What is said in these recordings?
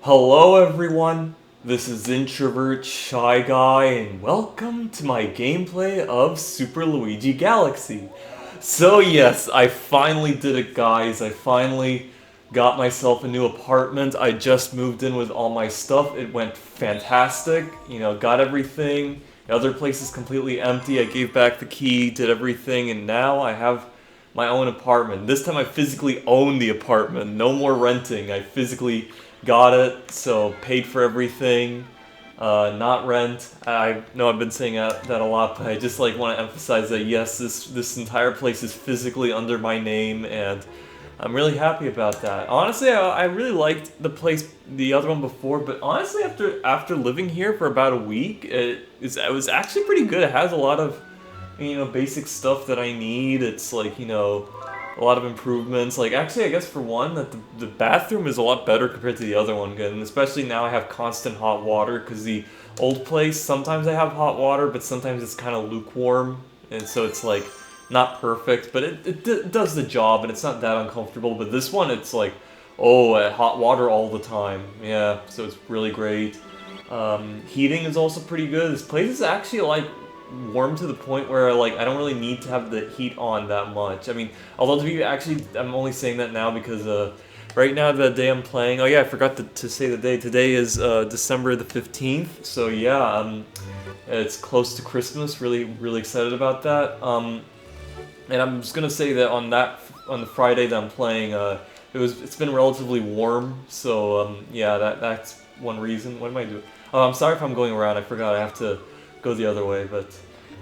Hello everyone, this is Introvert Shy Guy and welcome to my gameplay of Super Luigi Galaxy. So yes, I finally did it guys, I finally got myself a new apartment. I just moved in with all my stuff, it went fantastic, got everything. The other place is completely empty, I gave back the key, did everything, and now I have my own apartment. This time I physically own the apartment, no more renting, I physically got it, so paid for everything, not rent. I know I've been saying that a lot, but I just want to emphasize that yes, this entire place is physically under my name, and I'm really happy about that. Honestly, I really liked the place, the other one before, but honestly, after living here for about a week, it was actually pretty good. It has a lot of basic stuff that I need. It's a lot of improvements. Actually, I guess for one, that the bathroom is a lot better compared to the other one, and especially now I have constant hot water, because the old place, sometimes I have hot water, but sometimes it's kind of lukewarm, and so it's not perfect, but it does the job, and it's not that uncomfortable. But this one, it's hot water all the time. Yeah, so it's really great. Heating is also pretty good. This place is actually warm to the point where I don't really need to have the heat on that much. I mean, although to be actually, I'm only saying that now because right now the day I'm playing. Oh yeah, I forgot to say the day. Today is December the 15th. So yeah, it's close to Christmas. Really excited about that. And I'm just gonna say that on the Friday that I'm playing, it's been relatively warm. So yeah, that's one reason. What am I doing? Oh, I'm sorry if I'm going around. I forgot I have to go the other way, but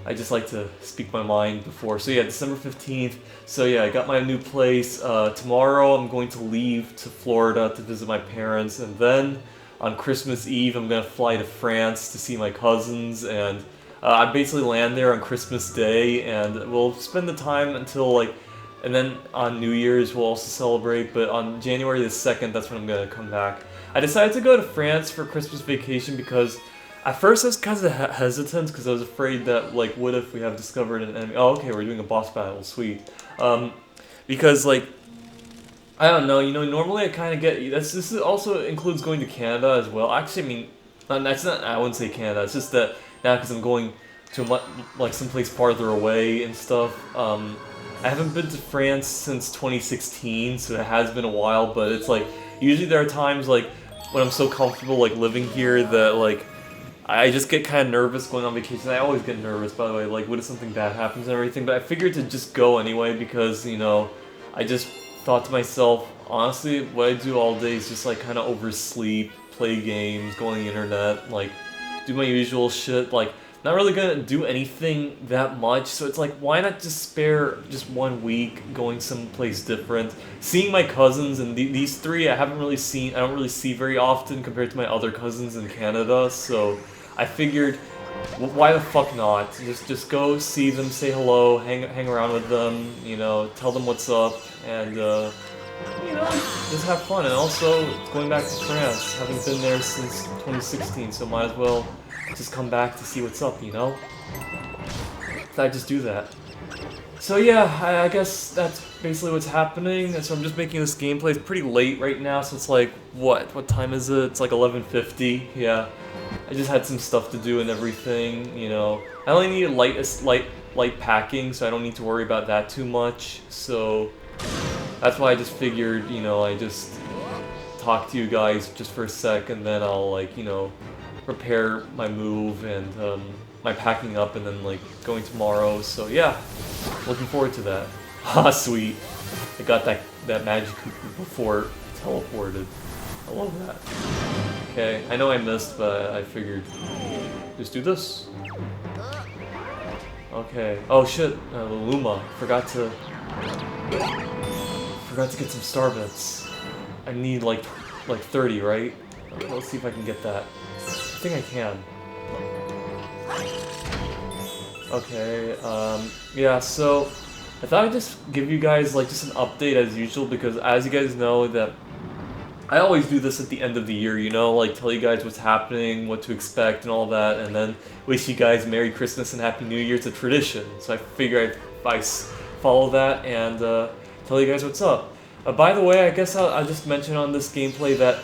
I just like to speak my mind before. So yeah, December 15th. So yeah, I got my new place. Tomorrow I'm going to leave to Florida to visit my parents, and then on Christmas Eve I'm gonna fly to France to see my cousins, and I basically land there on Christmas Day, and we'll spend the time until and then on New Year's we'll also celebrate, but on January the 2nd, that's when I'm gonna come back. I decided to go to France for Christmas vacation because at first I was kind of hesitant because I was afraid that what if we have discovered an enemy? Oh, okay, we're doing a boss battle, sweet. Because I don't know, normally I kind of get this also includes going to Canada as well. Actually, I mean, that's not. I wouldn't say Canada. It's just that now because I'm going to someplace farther away and stuff. I haven't been to France since 2016, so it has been a while. But it's usually there are times when I'm so comfortable living here that I just get kind of nervous going on vacation. I always get nervous, by the way, what if something bad happens and everything, but I figured to just go anyway because, I just thought to myself, honestly, what I do all day is just kind of oversleep, play games, go on the internet, do my usual shit, not really gonna do anything that much, so it's why not just spare just 1 week going someplace different, seeing my cousins, and these three I don't really see very often compared to my other cousins in Canada, so I figured, why the fuck not? Just go see them, say hello, hang around with them, tell them what's up, and just have fun. And also going back to France, haven't been there since 2016, so might as well just come back to see what's up, So I just do that. So yeah, I guess that's basically what's happening. So I'm just making this gameplay. It's pretty late right now, so it's what time is it? It's 11:50. Yeah, I just had some stuff to do and everything. I only need light packing, so I don't need to worry about that too much. So that's why I just figured, I just talk to you guys just for a sec, and then I'll prepare my move and my packing up, and then going tomorrow. So yeah, looking forward to that. Ah, sweet. I got that magic before it teleported. I love that. Okay, I know I missed, but I figured just do this. Okay. Oh shit, the Luma. Forgot to get some star bits. I need 30, right? Okay, let's see if I can get that. I think I can. Okay, yeah, so I thought I'd just give you guys just an update as usual, because as you guys know that I always do this at the end of the year, tell you guys what's happening, what to expect and all that, and then wish you guys Merry Christmas and Happy New Year. It's a tradition, so I figure I follow that and tell you guys what's up. By the way, I guess I'll just mention on this gameplay that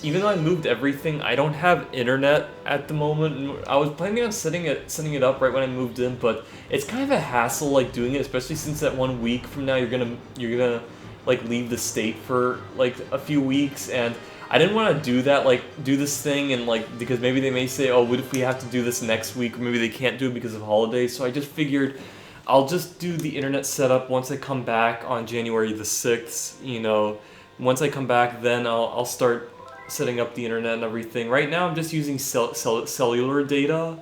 even though I moved everything, I don't have internet at the moment. And I was planning on setting it up right when I moved in, but it's kind of a hassle like doing it, especially since that 1 week from now you're gonna like leave the state for like a few weeks, and I didn't want to do that, like do this thing and like because maybe they may say, oh, what if we have to do this next week, or maybe they can't do it because of holidays. So I just figured I'll just do the internet setup once I come back on January the 6th, you know. Once I come back, then I'll start setting up the internet and everything. Right now I'm just using cellular data,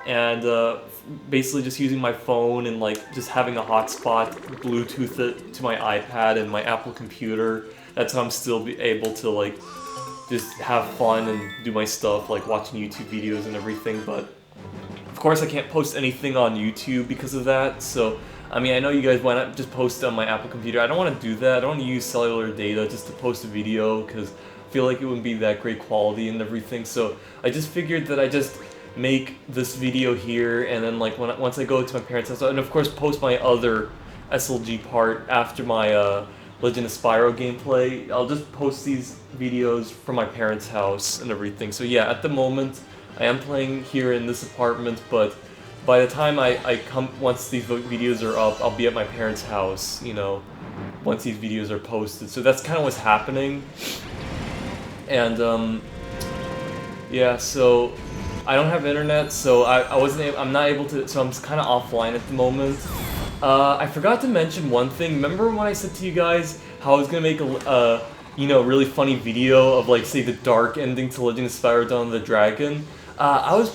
and basically just using my phone and like just having a hotspot, Bluetooth it to my iPad and my Apple computer. That's how I'm still able to like just have fun and do my stuff, like watching YouTube videos and everything, but of course, I can't post anything on YouTube because of that, so, I mean, I know you guys want to just post it on my Apple computer. I don't want to do that. I don't want to use cellular data just to post a video, because I feel like it wouldn't be that great quality and everything, so I just figured that I just make this video here, and then, like, once I go to my parents' house, and of course post my other SLG part after my, Legend of Spyro gameplay, I'll just post these videos from my parents' house and everything. So yeah, at the moment, I am playing here in this apartment, but by the time I come, once these videos are up, I'll be at my parents' house, you know, once these videos are posted. So that's kind of what's happening. And, yeah, so I don't have internet, so I'm not able to, so I'm kind of offline at the moment. I forgot to mention one thing. Remember when I said to you guys how I was gonna make a you know, really funny video of, like, say, the dark ending to Legend of Spyro Dawn of the Dragon? I was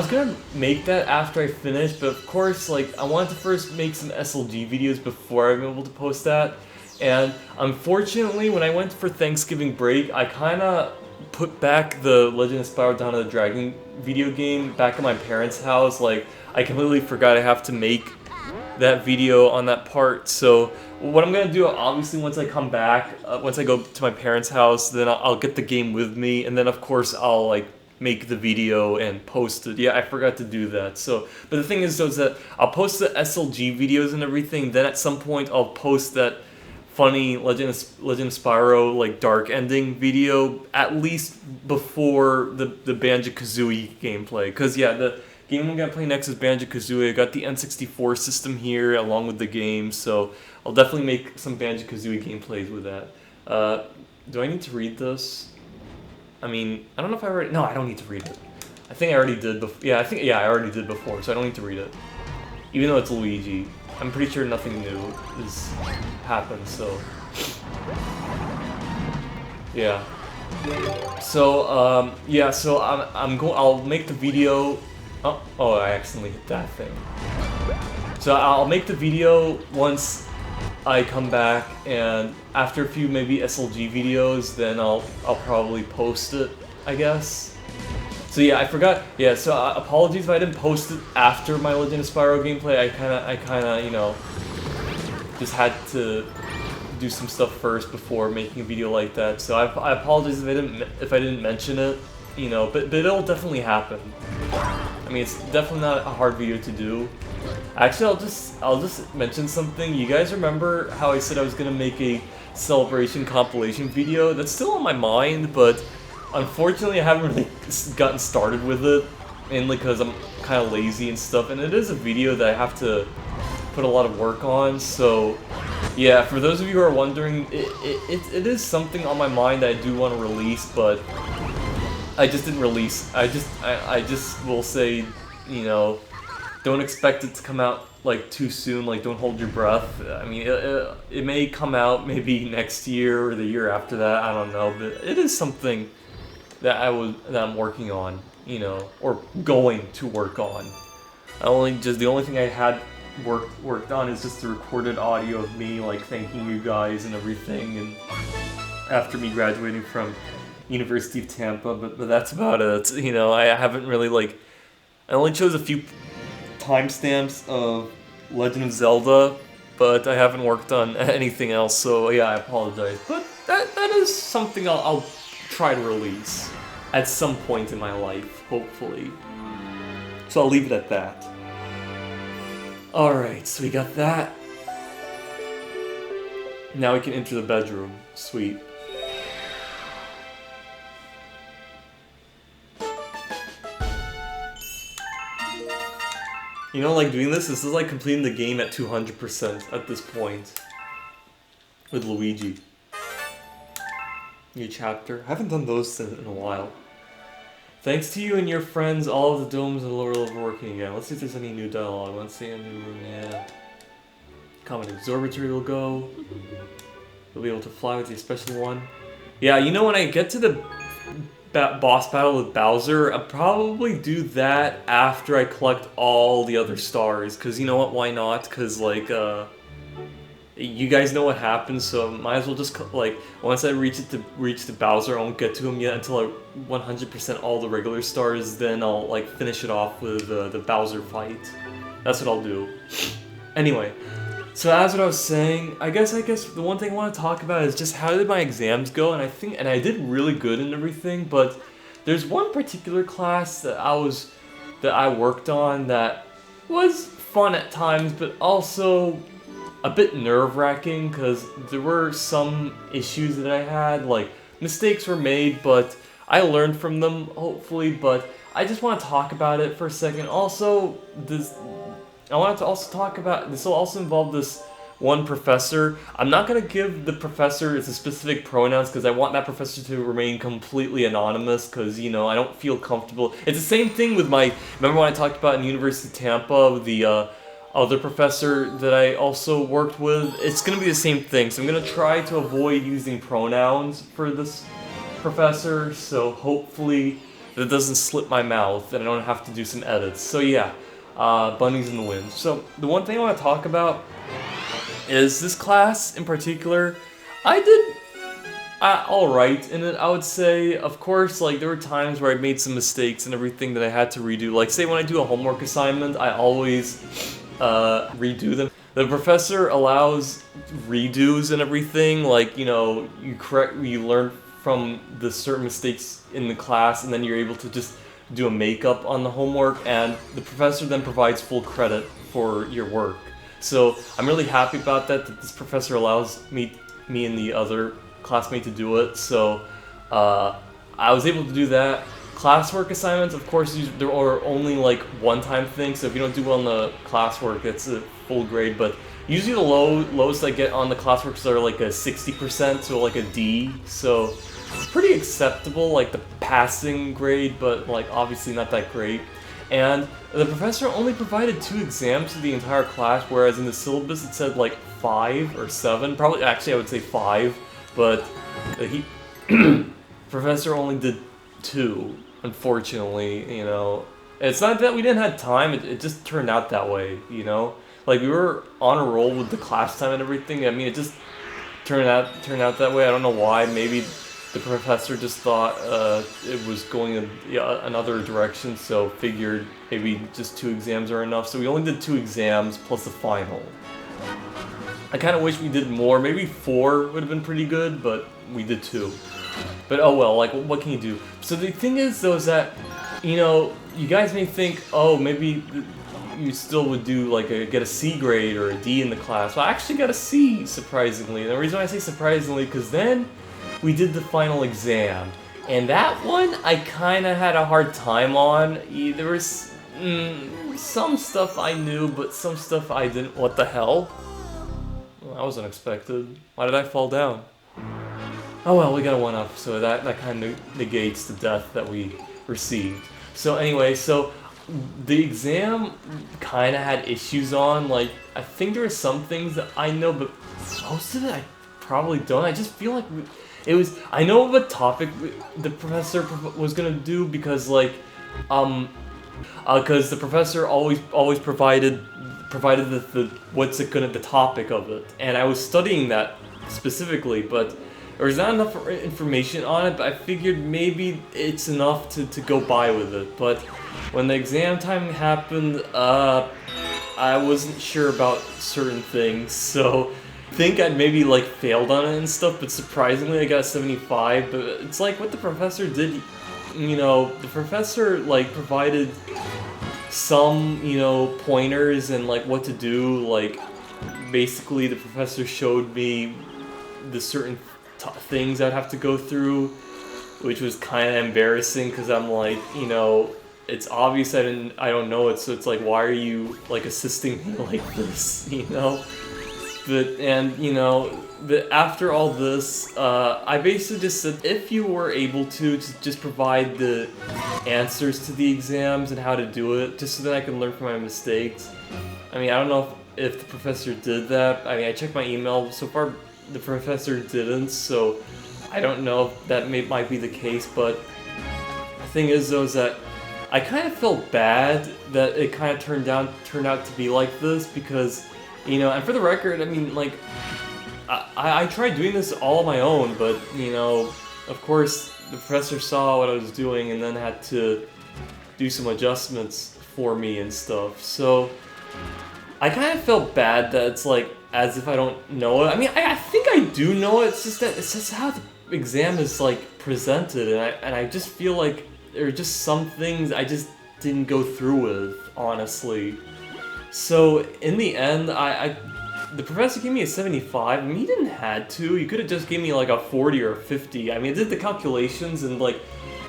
gonna make that after I finished, but of course, like, I wanted to first make some SLG videos before I'm able to post that. And unfortunately, when I went for Thanksgiving break, I kinda put back the Legend of Spyro Dawn of the Dragon video game back at my parents' house. Like, I completely forgot I have to make that video on that part. So what I'm gonna do, obviously, once I come back, once I go to my parents' house, then I'll get the game with me, and then of course I'll like make the video and post it. Yeah, I forgot to do that. So, but the thing is, though, is that I'll post the SLG videos and everything. Then at some point I'll post that funny Legend of Spyro like dark ending video at least before the Banjo-Kazooie gameplay. Because yeah, the game I'm gonna play next is Banjo-Kazooie. I got the N64 system here along with the game, so I'll definitely make some Banjo-Kazooie gameplays with that. Do I need to read this? I mean, I don't know if I already... No, I don't need to read it. I think I already did before. Yeah, I already did before, so I don't need to read it. Even though it's Luigi. I'm pretty sure nothing new has happened, so... Yeah. So, yeah, so I'll make the video... Oh, I accidentally hit that thing. So I'll make the video once I come back, and after a few maybe SLG videos, then I'll probably post it, I guess. So yeah, I forgot. Yeah, so apologies if I didn't post it after my Legend of Spyro gameplay. I kinda, you know, just had to do some stuff first before making a video like that. So I apologize if I didn't mention it, you know, but it'll definitely happen. I mean, it's definitely not a hard video to do. Actually, I'll just mention something. You guys remember how I said I was gonna make a celebration compilation video? That's still on my mind, but unfortunately I haven't really gotten started with it, mainly because I'm kind of lazy and stuff, and it is a video that I have to put a lot of work on, so yeah, for those of you who are wondering, it is something on my mind that I do want to release, but I just didn't release. I just will say, you know, don't expect it to come out like too soon. Like, don't hold your breath. I mean, it may come out maybe next year or the year after that. I don't know, but it is something that I'm working on, you know, or going to work on. The only thing I had worked on is just the recorded audio of me like thanking you guys and everything, and after me graduating from University of Tampa, but that's about it. You know, I haven't really like, I only chose a few timestamps of Legend of Zelda, but I haven't worked on anything else, so yeah, I apologize. But that is something I'll try to release at some point in my life, hopefully. So I'll leave it at that. Alright, so we got that. Now we can enter the bedroom. Sweet. You know, like doing this is like completing the game at 200% at this point. With Luigi. New chapter. I haven't done those in a while. Thanks to you and your friends, all of the domes in the lower level are working again. Let's see if there's any new dialogue. Let's see a new room. Yeah. Common observatory will go. You'll be able to fly with your special one. Yeah, you know, when I get to the boss battle with Bowser, I'll probably do that after I collect all the other stars. Because you know what? Why not? Because, like, you guys know what happens, so might as well just, like, once I reach the Bowser, I won't get to him yet until I 100% all the regular stars, then I'll, like, finish it off with the Bowser fight. That's what I'll do. Anyway, so as what I was saying, I guess the one thing I want to talk about is just how did my exams go, and I did really good in everything, but there's one particular class that I worked on that was fun at times, but also a bit nerve-wracking because there were some issues that I had, like mistakes were made, but I learned from them, hopefully, but I just want to talk about it for a second. Also, I wanted to also talk about, this will also involve this one professor. I'm not going to give the professor the specific pronouns because I want that professor to remain completely anonymous because, you know, I don't feel comfortable. It's the same thing with remember when I talked about in University of Tampa, the other professor that I also worked with? It's going to be the same thing, so I'm going to try to avoid using pronouns for this professor, so hopefully that doesn't slip my mouth and I don't have to do some edits. So yeah, bunnies in the wind. So the one thing I want to talk about is this class in particular. I did alright in it, I would say. Of course, like, there were times where I made some mistakes and everything that I had to redo. Like, say when I do a homework assignment, I always redo them. The professor allows redos and everything, like, you know, you learn from the certain mistakes in the class, and then you're able to just do a makeup on the homework, and the professor then provides full credit for your work. So I'm really happy about that this professor allows me and the other classmate to do it. So I was able to do that. Classwork assignments, of course, there are only like one-time things, so if you don't do well on the classwork, it's a full grade, but usually the lowest I get on the classworks are like a 60%, so like a D, so it's pretty acceptable, like the passing grade, but like obviously not that great. And the professor only provided 2 exams to the entire class, whereas in the syllabus it said like 5 or 7, probably, actually I would say 5, but professor only did 2. Unfortunately, you know, it's not that we didn't have time, it just turned out that way, you know? Like, we were on a roll with the class time and everything. I mean, it just turned out that way. I don't know why. Maybe the professor just thought it was going in another direction, so figured maybe just 2 exams are enough. So we only did 2 exams plus the final. I kind of wish we did more. Maybe 4 would have been pretty good, but we did 2. But oh well, like, what can you do? So the thing is, though, is that, you know, you guys may think, oh, maybe you still would do, like, get a C grade or a D in the class. Well, I actually got a C, surprisingly. And the reason why I say surprisingly, because then we did the final exam. And that one, I kind of had a hard time on. There was some stuff I knew, but some stuff I didn't. What the hell? Well, that was unexpected. Why did I fall down? Oh well, we got a 1-up, so that kind of negates the death that we received. So anyway, so the exam kind of had issues on, like, I think there were some things that I know, but most of it I probably don't. I just feel like I know what topic the professor was gonna do, because, like, because the professor always provided the topic of it, and I was studying that specifically, but there was not enough information on it, but I figured maybe it's enough to go by with it. But when the exam time happened, I wasn't sure about certain things, so I think I'd maybe, like, failed on it and stuff, but surprisingly I got a 75, but it's like what the professor did, you know, the professor, like, provided some, you know, pointers and, like, what to do. Like, basically the professor showed me the certain things I'd have to go through, which was kind of embarrassing because I'm like, it's obvious I don't know it, so it's like, why are you like assisting me like this, But after all this, I basically just said if you were able to just provide the answers to the exams and how to do it, just so that I can learn from my mistakes. I mean, I don't know if the professor did that. I mean, I checked my email. So far, the professor didn't, so I don't know if that might be the case. But the thing is, though, is that I kind of felt bad that it kind of turned out to be like this because, and for the record, I mean, like, I tried doing this all on my own, but, of course, the professor saw what I was doing and then had to do some adjustments for me and stuff. So I kind of felt bad that it's like as if I don't know it. I mean, I think I do know it. It's just how the exam is like presented, and I just feel like there are just some things I just didn't go through with, honestly. So in the end, the professor gave me a 75. I mean, he didn't have to. He could have just gave me like a 40 or a 50. I mean, I did the calculations and like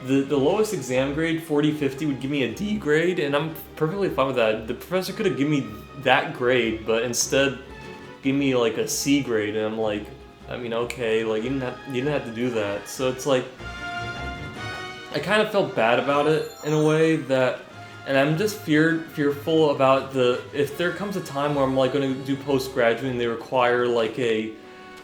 the lowest exam grade, 40, 50, would give me a D grade, and I'm perfectly fine with that. The professor could have given me that grade, but instead gave me like a C grade, and I'm like, I mean, okay, like you didn't have to do that. So it's like I kind of felt bad about it in a way that. And I'm just fearful about if there comes a time where I'm like going to do postgraduate and they require like a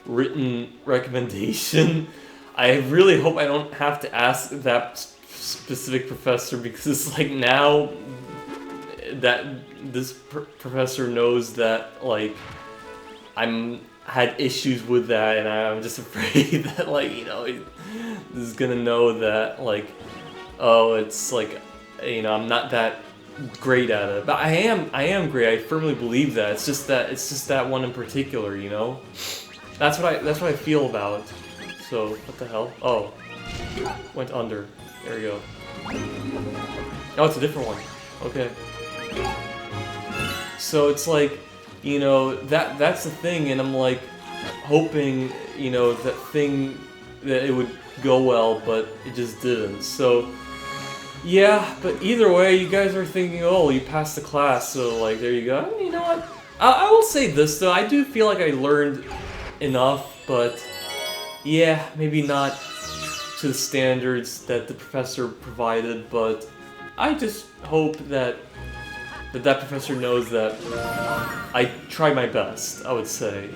written recommendation. I really hope I don't have to ask that specific professor, because it's like now that this professor knows that like had issues with that, and I'm just afraid that like this is gonna know that like, oh, it's like, I'm not that great at it, but I am great. I firmly believe that. It's just that one in particular, That's what I feel about. So what the hell? Oh, went under. There we go. Oh, it's a different one. Okay. So it's like, that's the thing, and I'm like hoping, that it would go well, but it just didn't. So. Yeah, but either way, you guys are thinking, oh, you passed the class, so, like, there you go. I mean, you know what? I will say this, though. I do feel like I learned enough, but, yeah, maybe not to the standards that the professor provided, but I just hope that professor knows that I tried my best, I would say.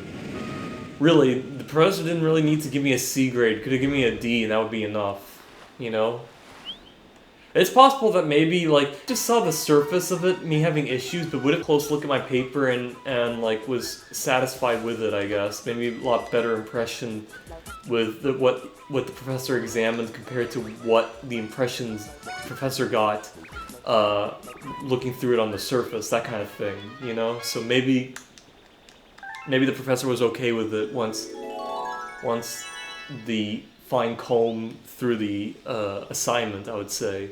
Really, the professor didn't really need to give me a C grade. Could have given me a D, and that would be enough, It's possible that maybe, like, just saw the surface of it, me having issues, but would have a close look at my paper and like, was satisfied with it, I guess. Maybe a lot better impression with what the professor examined compared to what the impressions the professor got looking through it on the surface, that kind of thing, So maybe the professor was okay with it once the fine comb through the assignment, I would say.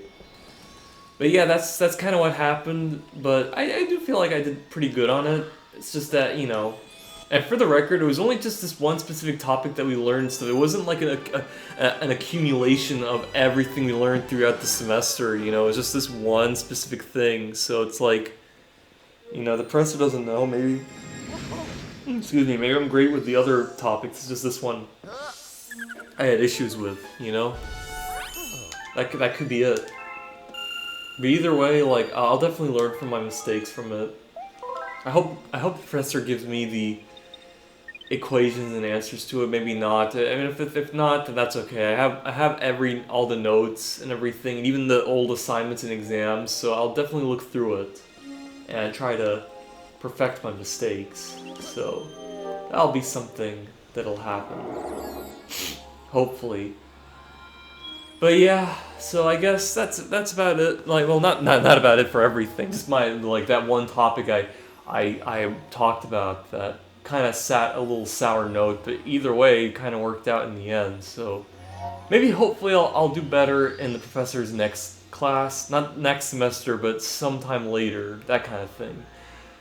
But yeah, that's kind of what happened, but I do feel like I did pretty good on it. It's just that, and for the record, it was only just this one specific topic that we learned, so it wasn't like an accumulation of everything we learned throughout the semester, it was just this one specific thing. So it's like, the professor doesn't know, maybe, excuse me, maybe I'm great with the other topics, it's just this one I had issues with, That could be it. But either way, like, I'll definitely learn from my mistakes from it. I hope the professor gives me the equations and answers to it. Maybe not. I mean, if not, then that's okay. I have all the notes and everything, and even the old assignments and exams. So I'll definitely look through it and try to perfect my mistakes. So that'll be something that'll happen. Hopefully. But yeah, so I guess that's about it. Like, well, not about it for everything. Just that one topic I talked about that kind of sat a little sour note. But either way, it kind of worked out in the end. So maybe hopefully I'll do better in the professor's next class, not next semester, but sometime later, that kind of thing.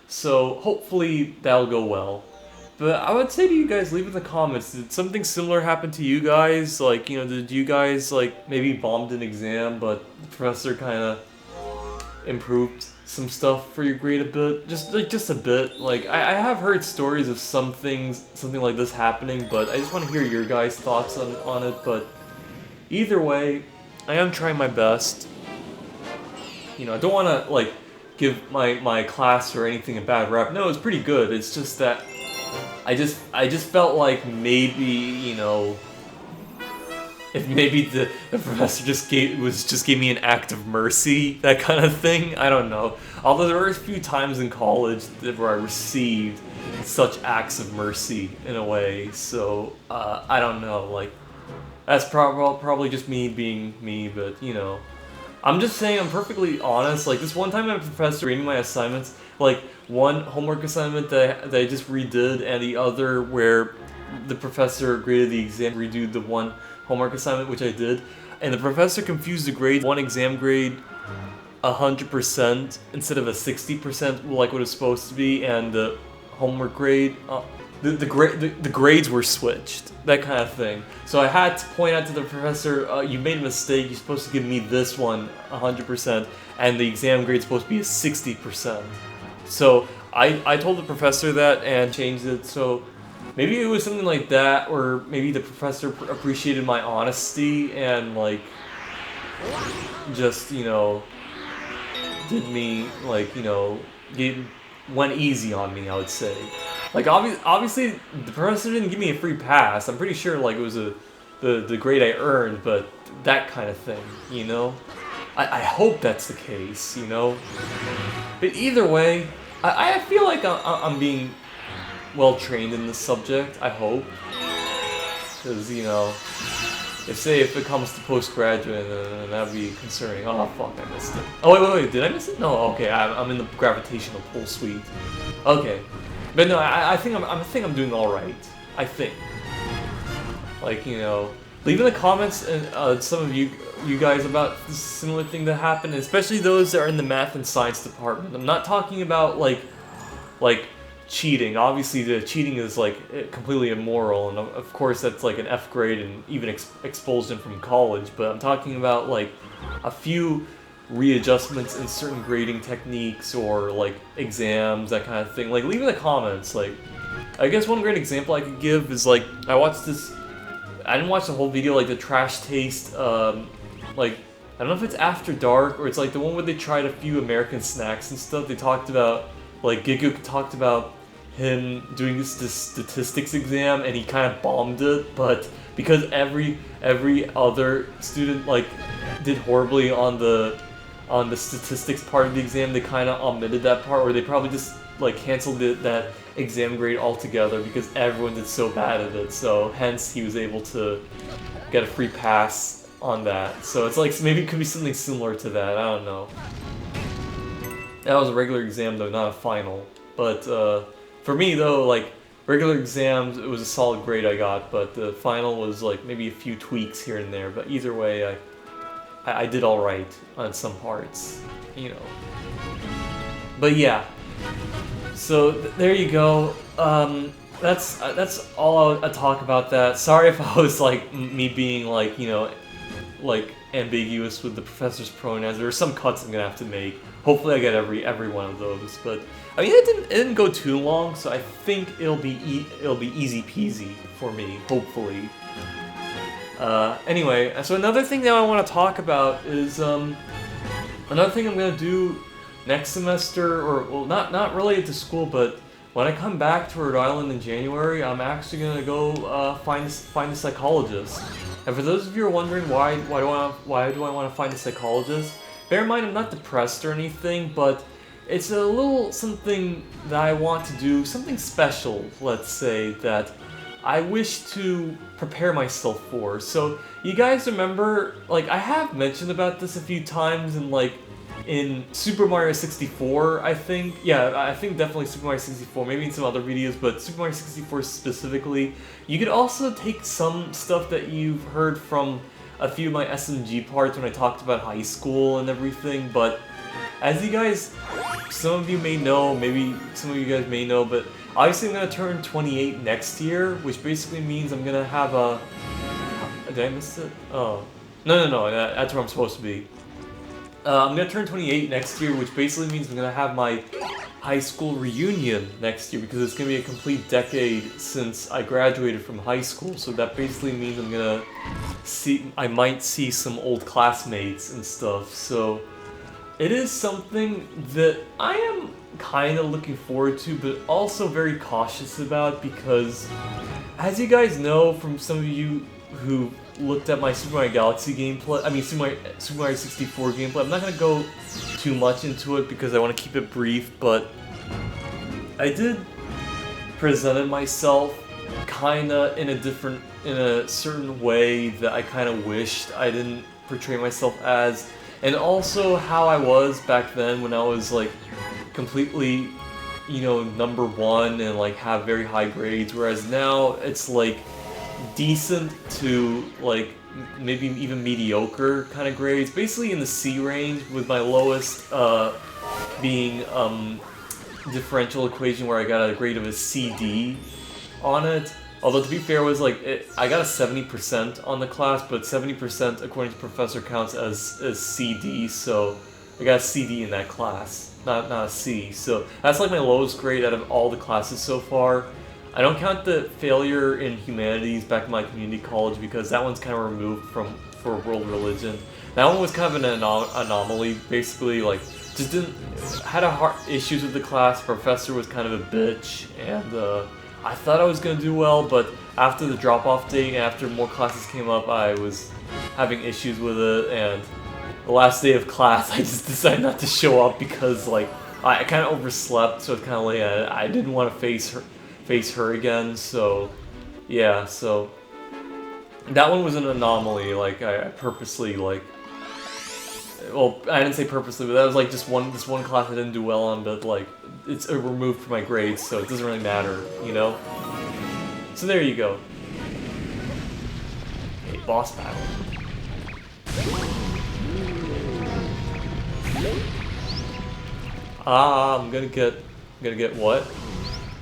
So hopefully that'll go well. But I would say to you guys, leave in the comments, did something similar happen to you guys? Like, did you guys, like, maybe bombed an exam, but the professor kind of improved some stuff for your grade a bit? Just a bit. Like, I have heard stories of something like this happening, but I just want to hear your guys' thoughts on it. But either way, I am trying my best. I don't want to, like, give my class or anything a bad rep. No, it's pretty good. It's just that I just felt like maybe, if maybe the professor just gave me an act of mercy, that kind of thing. I don't know. Although there were a few times in college where I received such acts of mercy in a way. So I don't know. Like, that's probably just me being me, but I'm just saying, I'm perfectly honest. Like, this one time my professor grading my assignments, like, one homework assignment that I just redid, and the other where the professor graded the exam, redo the one homework assignment, which I did, and the professor confused the grade, one exam grade 100% instead of a 60% like what it's supposed to be, and the homework grade, the grades were switched, that kind of thing. So I had to point out to the professor, you made a mistake, you're supposed to give me this one 100%, and the exam grade's supposed to be a 60%. So I told the professor that and changed it, so maybe it was something like that, or maybe the professor appreciated my honesty and, like, just, did me, like, went easy on me, I would say. Like, obviously, the professor didn't give me a free pass. I'm pretty sure, like, it was the grade I earned, but that kind of thing, I hope that's the case, But either way, I feel like I'm being well trained in this subject, I hope. Because, if it comes to postgraduate, then that'd be concerning. Oh, fuck, I missed it. Oh, wait, did I miss it? No, okay, I'm in the gravitational pull suite. Okay. But no, I think I'm doing all right. I think. Like, leave in the comments and some of you guys about this similar thing that happened, especially those that are in the math and science department. I'm not talking about like cheating. Obviously, the cheating is like completely immoral, and of course that's like an F grade and even expulsion from college. But I'm talking about like a few readjustments in certain grading techniques or like exams, that kind of thing. Like, leave in the comments. Like, I guess one great example I could give is, like, I watched this, I didn't watch the whole video, like the trash taste, like, I don't know if it's After Dark or it's like the one where they tried a few American snacks and stuff. They talked about, like, Gigu talked about him doing this statistics exam and he kind of bombed it, but because every other student like did horribly on the statistics part of the exam, they kind of omitted that part, or they probably just like canceled that exam grade altogether because everyone did so bad at it. So hence he was able to get a free pass on that. So it's like, maybe it could be something similar to that. I don't know. That was a regular exam though, not a final. But for me though, like regular exams, it was a solid grade I got, but the final was like maybe a few tweaks here and there. But either way, I did all right on some parts, But yeah, so there you go. That's all I'll talk about that. Sorry if I was like me being like like ambiguous with the professor's pronouns. There are some cuts I'm gonna have to make. Hopefully I get every one of those. But I mean, it didn't go too long, so I think it'll be easy peasy for me. Hopefully. Anyway, so another thing that I want to talk about is another thing I'm gonna do next semester, or well, not related to school, but when I come back to Rhode Island in January, I'm actually gonna go find a psychologist. And for those of you who are wondering why do I want to find a psychologist, bear in mind I'm not depressed or anything, but it's a little something that I want to do, something special, let's say, that I wish to prepare myself for. So you guys remember, like, I have mentioned about this a few times in Super Mario 64, I think. Yeah, I think definitely Super Mario 64, maybe in some other videos, but Super Mario 64 specifically. You could also take some stuff that you've heard from a few of my SLG parts when I talked about high school and everything, but as you guys, some of you may know, maybe some of you guys may know, but obviously I'm gonna turn 28 next year, which basically means I'm gonna have a... Did I miss it? Oh. No, that's where I'm supposed to be. I'm gonna turn 28 next year, which basically means I'm gonna have my high school reunion next year, because it's gonna be a complete decade since I graduated from high school, so that basically means I might see some old classmates and stuff, so it is something that I am kind of looking forward to, but also very cautious about, because as you guys know from some of you who looked at my Super Mario Galaxy gameplay, I mean Super Mario 64 gameplay, I'm not going to go too much into it because I want to keep it brief, but I did present myself kinda in a certain way that I kinda wished I didn't portray myself as, and also how I was back then when I was like completely, you know, number one and like have very high grades, whereas now it's like decent to like maybe even mediocre kind of grades, basically in the C range, with my lowest being differential equation where I got a grade of a CD on it. Although to be fair, it was like I got a 70% on the class, but 70% according to professor counts as CD, so I got a CD in that class, not a C. So that's like my lowest grade out of all the classes so far. I don't count the failure in humanities back in my community college because that one's kind of removed for world religion. That one was kind of an anomaly, basically. Like, just had issues with the class. Professor was kind of a bitch, and I thought I was gonna do well, but after the drop-off date and after more classes came up, I was having issues with it. And the last day of class, I just decided not to show up because like I kind of overslept, so it's kind of late. I didn't want to face her again, so yeah, so that one was an anomaly. Like I purposely, like, well, I didn't say purposely, but that was like just this one class I didn't do well on, but like it's removed from my grades, so it doesn't really matter, you know? So there you go. Okay, boss battle. I'm gonna get what?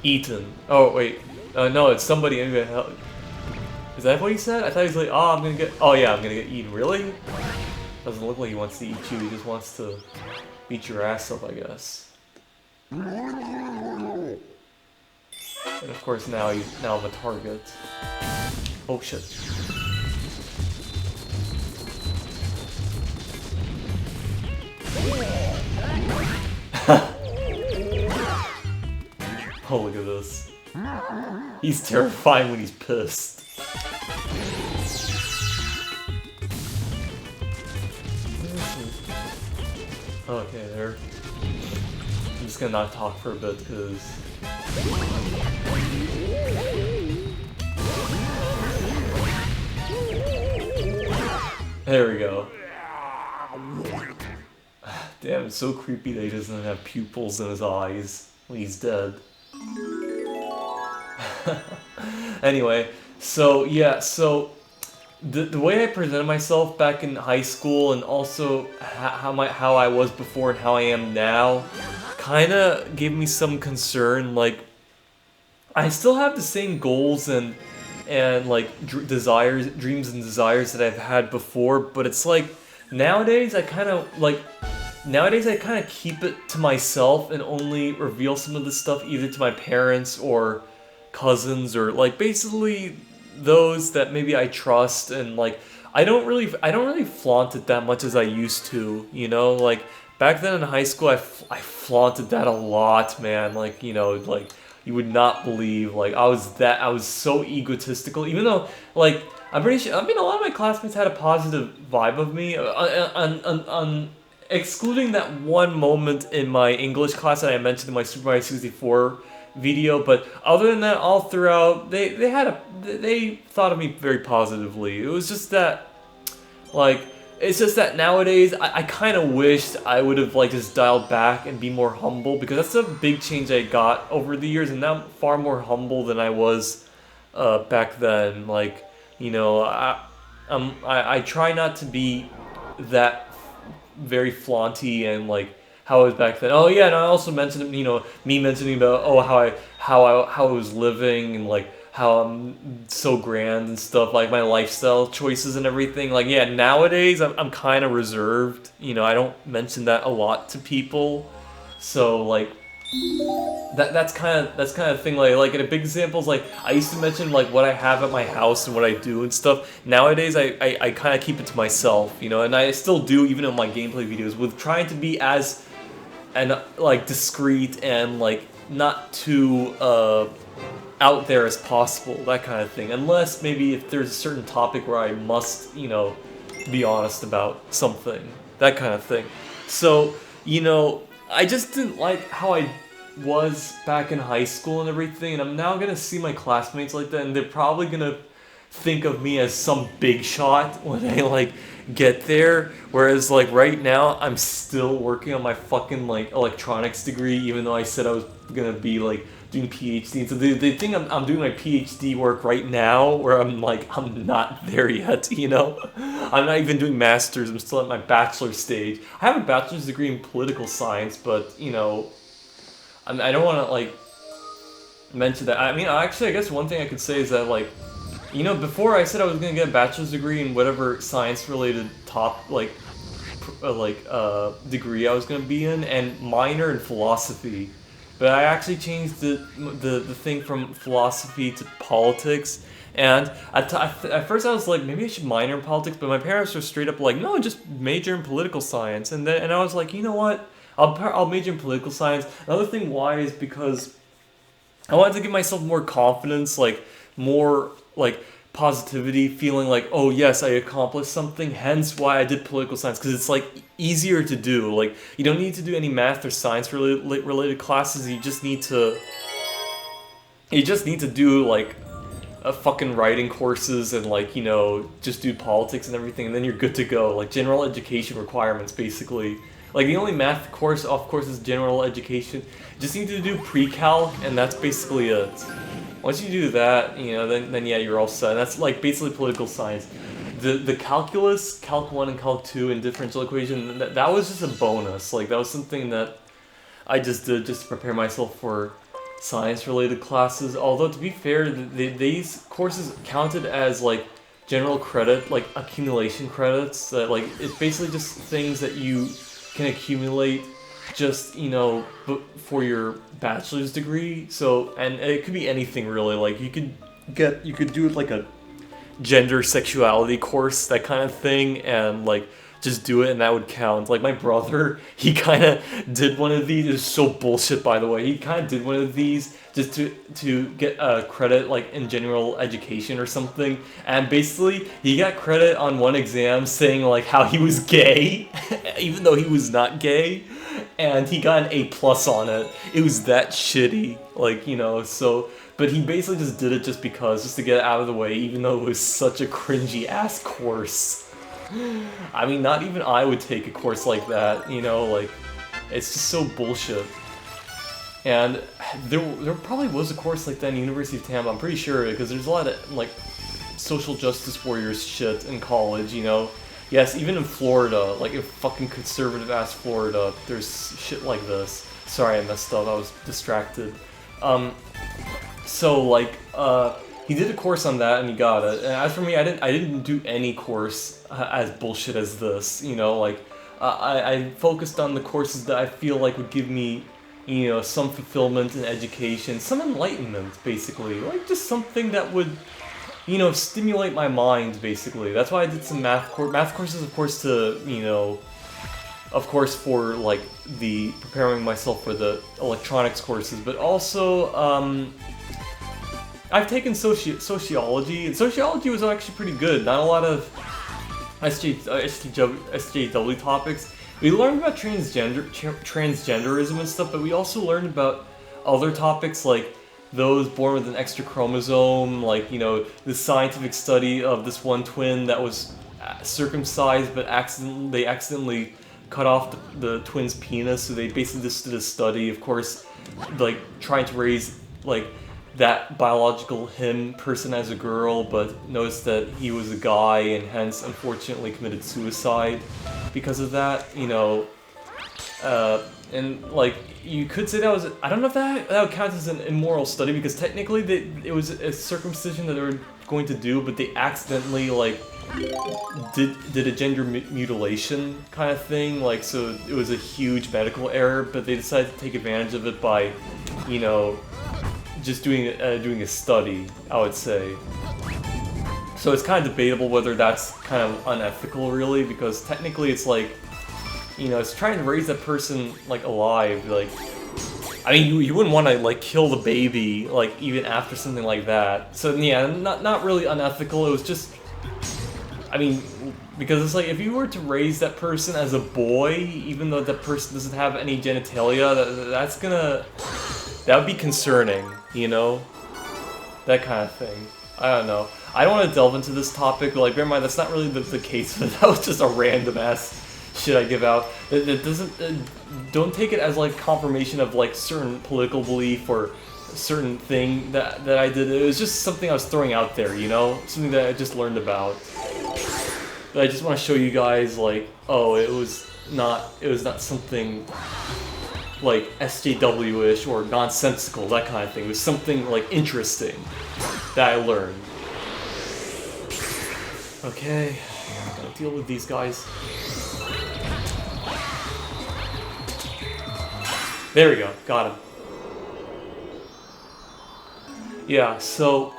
Eaten. Oh wait, no, it's somebody. I'm gonna help. Is that what he said? I thought he was like, oh, I'm gonna get eaten. Really? Doesn't look like he wants to eat you. He just wants to beat your ass up, I guess. And of course now I'm a target. Oh shit. Oh, look at this. He's terrifying when he's pissed. Okay, there. I'm just gonna not talk for a bit, because... There we go. Damn, it's so creepy that he doesn't have pupils in his eyes when he's dead. Anyway, so yeah, so the way I presented myself back in high school, and also how I was before and how I am now, kind of gave me some concern. Like, I still have the same goals and like dreams and desires that I've had before, but it's like nowadays I kind of keep it to myself and only reveal some of this stuff either to my parents or cousins, or like basically those that maybe I trust, and like I don't really flaunt it that much as I used to, you know? Like back then in high school I flaunted that a lot, man. Like, you know, like you would not believe, like I was so egotistical, even though like I'm pretty sure, I mean, a lot of my classmates had a positive vibe of me, excluding that one moment in my English class that I mentioned in my Super Mario 64 video, but other than that, all throughout, they thought of me very positively. It was just that, like, it's just that nowadays, I kind of wished I would have, like, just dialed back and be more humble, because that's a big change I got over the years, and now I'm far more humble than I was back then. Like, you know, I try not to be that very flaunty and like how I was back then. Oh yeah, and I also mentioned, me mentioning about how I was living and like how I'm so grand and stuff, like my lifestyle choices and everything. Like yeah, nowadays I'm kind of reserved. I don't mention that a lot to people. So like that's kind of thing like and a big example is like I used to mention like what I have at my house and what I do and stuff. Nowadays I kind of keep it to myself, and I still do even in my gameplay videos with trying to be as and like discreet and like not too out there as possible, that kind of thing. Unless maybe if there's a certain topic where I must, be honest about something, that kind of thing. So, I just didn't like how I was back in high school and everything, and I'm now gonna see my classmates like that, and they're probably gonna think of me as some big shot when I like get there. Whereas like right now, I'm still working on my fucking like electronics degree, even though I said I was gonna be like doing PhD. And so they think I'm doing my PhD work right now, where I'm not there yet. I'm not even doing masters. I'm still at my bachelor stage. I have a bachelor's degree in political science, but I don't want to like mention that. I mean, actually, I guess one thing I could say is that like, before I said I was gonna get a bachelor's degree in whatever science-related degree I was gonna be in, and minor in philosophy. But I actually changed the thing from philosophy to politics. And at first I was like, maybe I should minor in politics, but my parents were straight up like, no, just major in political science. And I was like, you know what? I'll major in political science. Another thing why is because I wanted to give myself more confidence, like more like positivity, feeling like, oh yes, I accomplished something. Hence why I did political science, because it's like easier to do. Like you don't need to do any math or science related classes. You just need to do like a fucking writing courses and like just do politics and everything, and then you're good to go. Like general education requirements basically. Like the only math course, of course, is general education. Just need to do pre-cal, and that's basically it. Once you do that, then yeah, you're all set. That's like basically political science. The calculus, Calc 1 and Calc 2 and differential equation, that was just a bonus. Like that was something that I just did just to prepare myself for science-related classes. Although to be fair, these courses counted as like general credit, like accumulation credits. That like it's basically just things that you can accumulate just for your bachelor's degree. So, and it could be anything really. Like you could do it like a gender sexuality course, that kind of thing, and like just do it and that would count. Like my brother, he kind of did one of these. It's so bullshit, by the way. He kind of did one of these just to get a credit like in general education or something, and basically he got credit on one exam saying like how he was gay even though he was not gay, and he got an A+ on it. It was that shitty, like so. But he basically just did it just to get it out of the way, even though it was such a cringy ass course. I mean, not even I would take a course like that, like, it's just so bullshit. And there probably was a course like that in University of Tampa, I'm pretty sure, because there's a lot of, like, social justice warriors shit in college, Yes, even in Florida, like, in fucking conservative-ass Florida, there's shit like this. Sorry, I messed up, I was distracted. So, like, he did a course on that and he got it. And as for me, I didn't do any course as bullshit as this. Like I focused on the courses that I feel like would give me, some fulfillment in education, some enlightenment, basically. Like just something that would, stimulate my mind, basically. That's why I did some math courses, of course, for like the preparing myself for the electronics courses, but also I've taken sociology, and sociology was actually pretty good. Not a lot of SJW topics. We learned about transgenderism and stuff, but we also learned about other topics like those born with an extra chromosome, like, the scientific study of this one twin that was circumcised, but they accidentally cut off the twin's penis, so they basically just did a study, of course, like, trying to raise, like, that biological him person as a girl, but noticed that he was a guy and hence unfortunately committed suicide because of that. And like you could say that was, I don't know if that would count as an immoral study, because technically it was a circumcision that they were going to do, but they accidentally like did a gender mutilation kind of thing, like, so it was a huge medical error, but they decided to take advantage of it by, you know, just doing a study, I would say. So it's kind of debatable whether that's kind of unethical, really, because technically it's like, you know, it's trying to raise that person like alive. Like, I mean, you wouldn't want to like kill the baby like even after something like that. So yeah, not really unethical. It was just, I mean, because it's like if you were to raise that person as a boy, even though that person doesn't have any genitalia, that would be concerning, you know, that kind of thing. I don't know. I don't want to delve into this topic, but like, bear in mind, that's not really the case, but that was just a random ass shit I give out. It doesn't, don't take it as like confirmation of like certain political belief or certain thing that I did. It was just something I was throwing out there, you know? Something that I just learned about. But I just want to show you guys like, oh, it was not something like SJW-ish or nonsensical, that kind of thing. It was something like interesting that I learned. Okay, gotta deal with these guys. There we go, got him. Yeah, so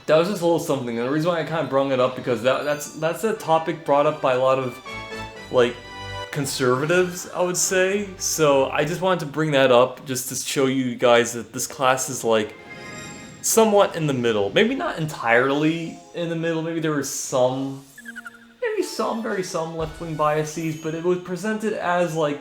that was just a little something, and the reason why I kind of brung it up because that's a topic brought up by a lot of like conservatives, I would say. So I just wanted to bring that up just to show you guys that this class is like somewhat in the middle. Maybe not entirely in the middle. Maybe there were some left-wing biases, but it was presented as like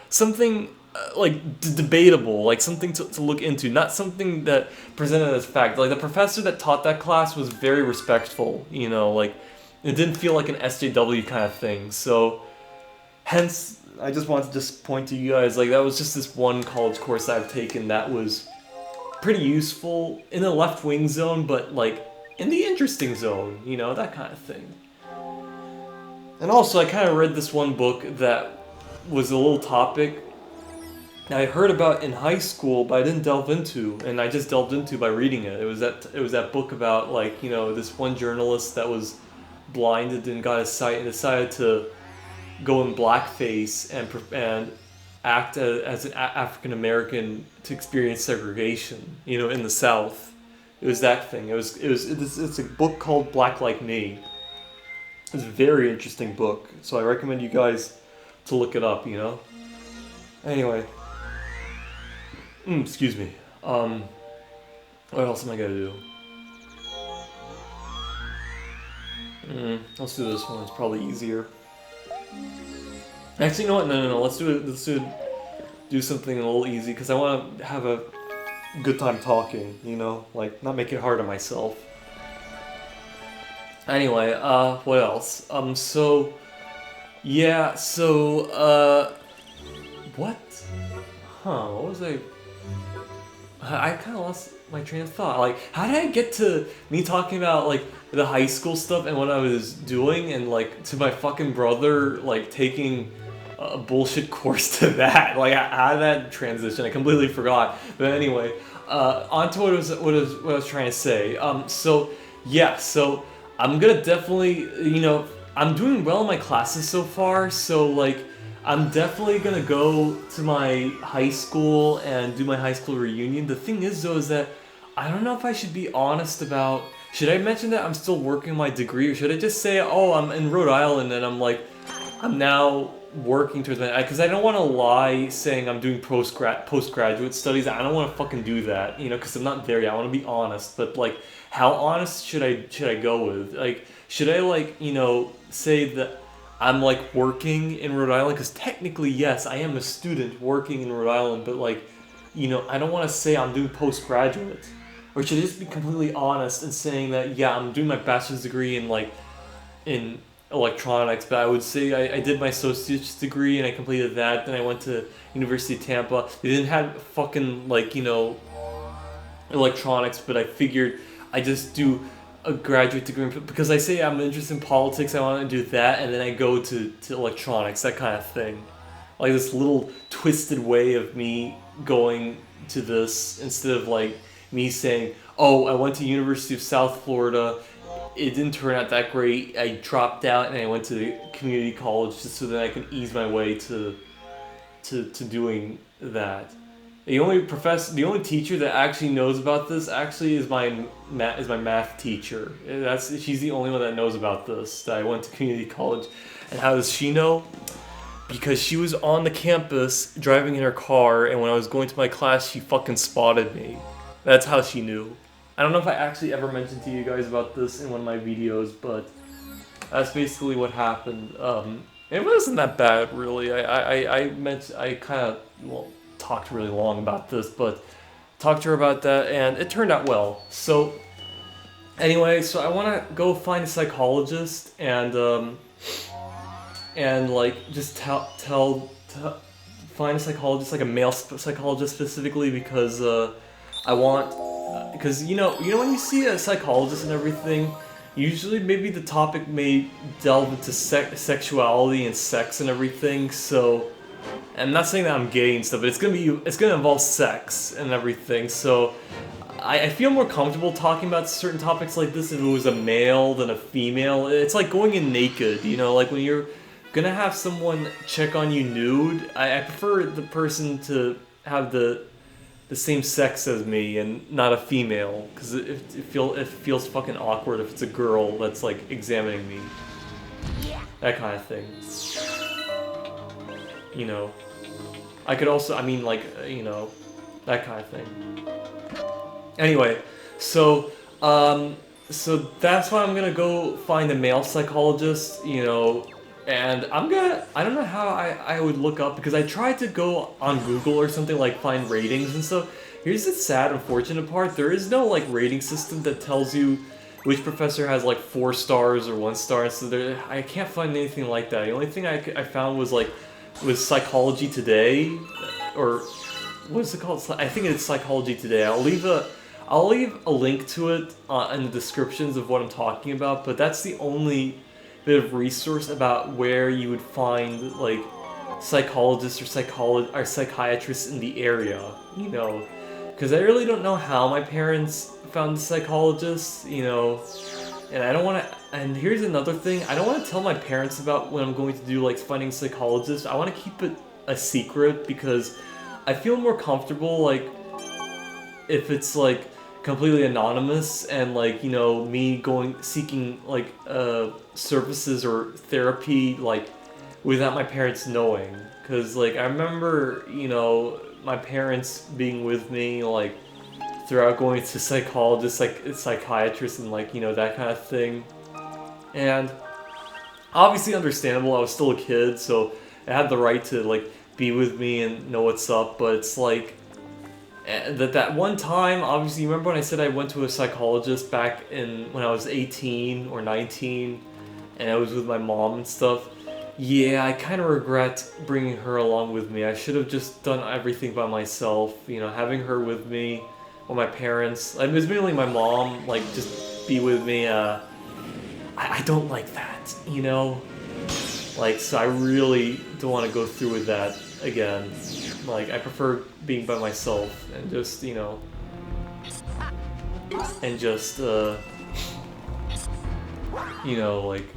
something like debatable, like something to look into, not something that presented as fact. Like the professor that taught that class was very respectful, you know, like it didn't feel like an SJW kind of thing. So hence, I just wanted to just point to you guys, like that was just this one college course I've taken that was pretty useful in the left-wing zone, but like in the interesting zone, you know, that kind of thing. And also, I kind of read this one book that was a little topic that I heard about in high school, but I didn't delve into, and I just delved into by reading it. It was that book about, like, you know, this one journalist that was blinded and got his sight and decided to go in blackface and act as an African American to experience segregation, you know, in the South. It was that thing. It's a book called Black Like Me. It's a very interesting book, so I recommend you guys to look it up, you know? Anyway. Excuse me. What else am I gonna do? Let's do this one, it's probably easier. Actually, you know what? No. Let's do something a little easy, because I want to have a good time talking, you know? Like, not make it hard on myself. Anyway, what else? What? What was I kind of lost my train of thought. Like, how did I get to me talking about, like, the high school stuff and what I was doing, and, like, to my fucking brother, like, taking a bullshit course to that? Like, how did that transition? I completely forgot. But anyway, on to what I was trying to say. So I'm gonna definitely, you know, I'm doing well in my classes so far, so, like, I'm definitely gonna go to my high school and do my high school reunion. The thing is, though, is that I don't know if I should be honest about, should I mention that I'm still working on my degree, or should I just say, oh, I'm in Rhode Island and I'm now working towards my, because I don't want to lie saying I'm doing postgraduate studies. I don't want to fucking do that, you know, because I'm not there yet. I want to be honest, but, like, how honest should I go with? Like, should I, like, you know, say that I'm, like, working in Rhode Island? Because technically, yes, I am a student working in Rhode Island, but, like, you know, I don't want to say I'm doing postgraduate. Or should I just be completely honest and saying that, yeah, I'm doing my bachelor's degree in, like, in electronics, but I would say I did my associate's degree and I completed that. Then I went to University of Tampa. They didn't have fucking, like, you know, electronics, but I figured I just do a graduate degree, because I say I'm interested in politics, I want to do that, and then I go to electronics, that kind of thing. like this little twisted way of me going to this instead of like me saying, "Oh, I went to University of South Florida. It didn't turn out that great. I dropped out and I went to the community college just so that I can ease my way to doing that." The only teacher that actually knows about this actually is my math teacher. She's the only one that knows about this. That I went to community college, and how does she know? Because she was on the campus driving in her car, and when I was going to my class, she fucking spotted me. That's how she knew. I don't know if I actually ever mentioned to you guys about this in one of my videos, but that's basically what happened. It wasn't that bad, really. I kind of talked really long about this, but talked to her about that, and it turned out well. So anyway, so I want to go find a psychologist and like just find a psychologist, like a male psychologist specifically, because because you know when you see a psychologist and everything, usually maybe the topic may delve into sexuality and sex and everything. So I'm not saying that I'm gay and stuff, but it's gonna involve sex and everything. So I feel more comfortable talking about certain topics like this if it was a male than a female. It's like going in naked, you know, like when you're gonna have someone check on you nude. I prefer the person to have the same sex as me and not a female, because it feels fucking awkward if it's a girl that's like examining me. That kind of thing. You know, I could also, I mean, like, you know, that kind of thing. Anyway, so that's why I'm gonna go find a male psychologist, you know, and I don't know how I would look up, because I tried to go on Google or something, like find ratings and stuff. Here's the sad, unfortunate part: there is no like rating system that tells you which professor has like 4 stars or 1 star. So I can't find anything like that. The only thing I found was Psychology Today, or what's it called? I think it's Psychology Today. I'll leave a link to it in the descriptions of what I'm talking about. But that's the only bit of resource about where you would find like psychologists or psychiatrists in the area, you know, because I really don't know how my parents found a psychologist, you know, and I don't want to. And here's another thing: I don't want to tell my parents about when I'm going to do like finding a psychologist. I want to keep it a secret, because I feel more comfortable like if it's like completely anonymous and like, you know, me seeking like services or therapy like without my parents knowing. Because like I remember, you know, my parents being with me like throughout going to psychologists, like psychiatrists and like, you know, that kind of thing. And obviously understandable, I was still a kid, so I had the right to like be with me and know what's up. But it's like that one time, obviously, you remember when I said I went to a psychologist back when I was 18 or 19, and I was with my mom and stuff? Yeah, I kind of regret bringing her along with me. I should have just done everything by myself, you know, having her with me, or my parents. It was mainly my mom, like, just be with me. I don't like that, you know? Like, so I really don't want to go through with that again. Like, I prefer being by myself and just, you know, and just, you know, like,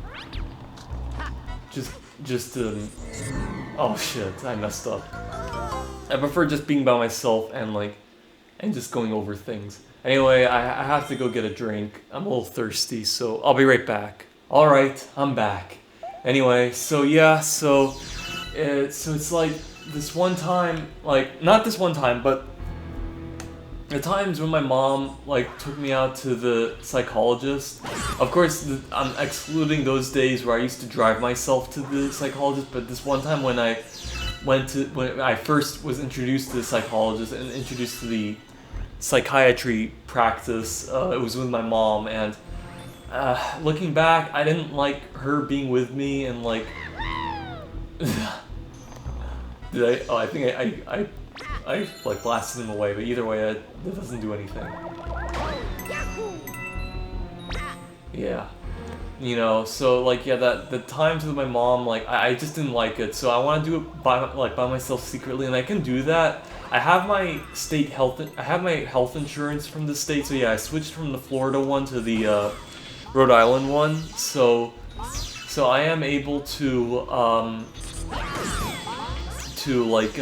oh shit, I messed up. I prefer just being by myself and, like, and just going over things. Anyway, I have to go get a drink. I'm a little thirsty, so I'll be right back. Alright, I'm back. Anyway, so yeah, so it's like, this one time, like, not this one time, but the times when my mom, like, took me out to the psychologist. Of course, I'm excluding those days where I used to drive myself to the psychologist, but this one time when I first was introduced to the psychologist and introduced to the psychiatry practice, it was with my mom, and looking back, I didn't like her being with me, and, like, did I? Oh, I think I like blasted him away, but either way, that doesn't do anything. Yeah. You know, so like yeah, that the times with my mom, like I just didn't like it, so I want to do it by myself secretly, and I can do that. I have my health insurance from the state, so yeah, I switched from the Florida one to the Rhode Island one, so I am able to like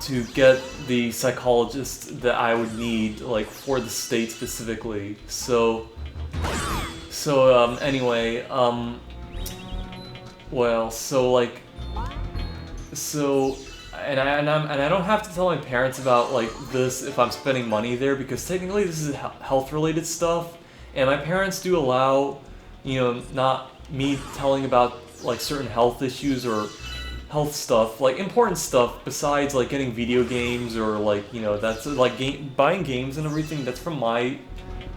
to get the psychologist that I would need like for the state specifically. So anyway, well, so like, so, and I don't have to tell my parents about like this if I'm spending money there, because technically this is health related stuff, and my parents do allow, you know, not me telling about like certain health issues or health stuff, like important stuff besides like getting video games or like, you know, that's like buying games and everything. That's from my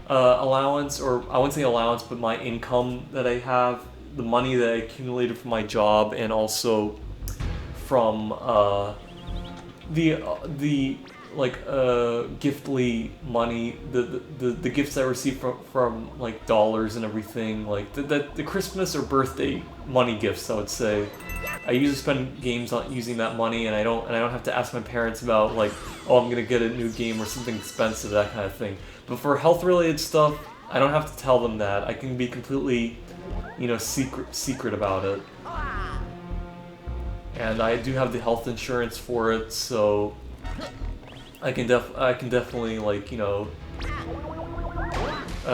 allowance, or I wouldn't say allowance, but my income that I have, the money that I accumulated from my job, and also from the like giftly money, the gifts I receive from like dollars and everything, like the Christmas or birthday money gifts, I would say. I usually spend games on using that money, and I don't have to ask my parents about like, oh, I'm gonna get a new game or something expensive, that kind of thing. But for health related stuff, I don't have to tell them that. I can be completely, you know, secret about it. And I do have the health insurance for it, so I can definitely like, you know,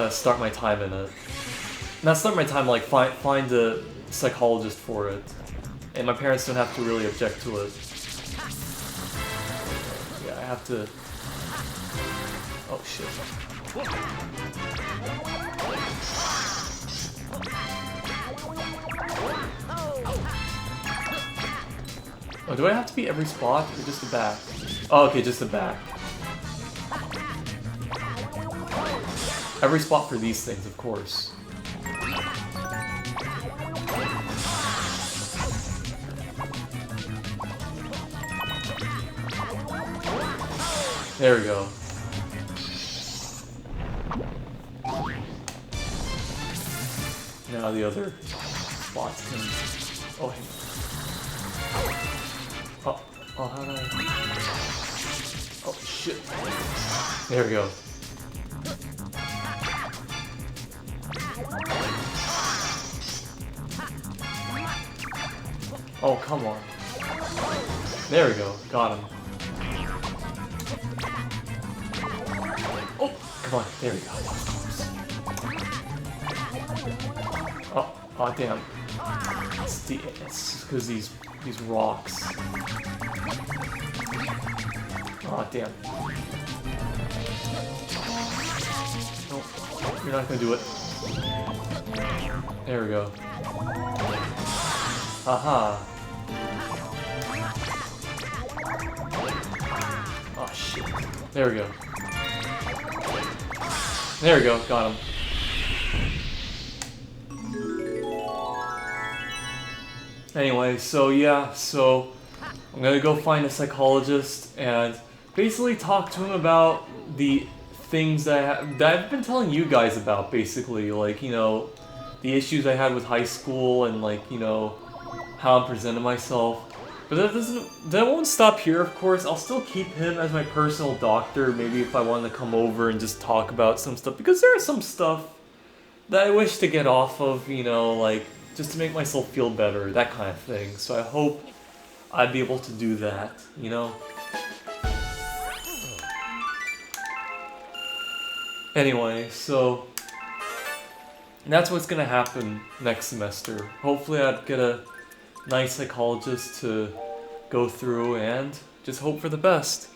start my time in it. Not start my time, like find a psychologist for it. And my parents don't have to really object to it. Yeah, I have to... Oh, shit. Oh, do I have to be every spot, or just the back? Oh, okay, just the back. Every spot for these things, of course. There we go. Now the other spots can... Oh, hey. Oh, how did I... Oh, shit. There we go. Oh, come on. There we go. Got him. Oh, come on. There we go. Oh, damn. It's just because these rocks. Oh, damn. No, you're not gonna do it. There we go. Haha. Oh, shit. There we go. There we go, got him. Anyway, so yeah, so I'm gonna go find a psychologist and basically talk to him about the things that I've been telling you guys about, basically, like, you know, the issues I had with high school and, like, you know, how I'm presenting myself. But that won't stop here, of course. I'll still keep him as my personal doctor, maybe if I want to come over and just talk about some stuff, because there is some stuff that I wish to get off of, you know, like, just to make myself feel better, that kind of thing. So I hope I'd be able to do that, you know? Anyway, so that's what's gonna happen next semester. Hopefully I'd get a nice psychologist to go through and just hope for the best.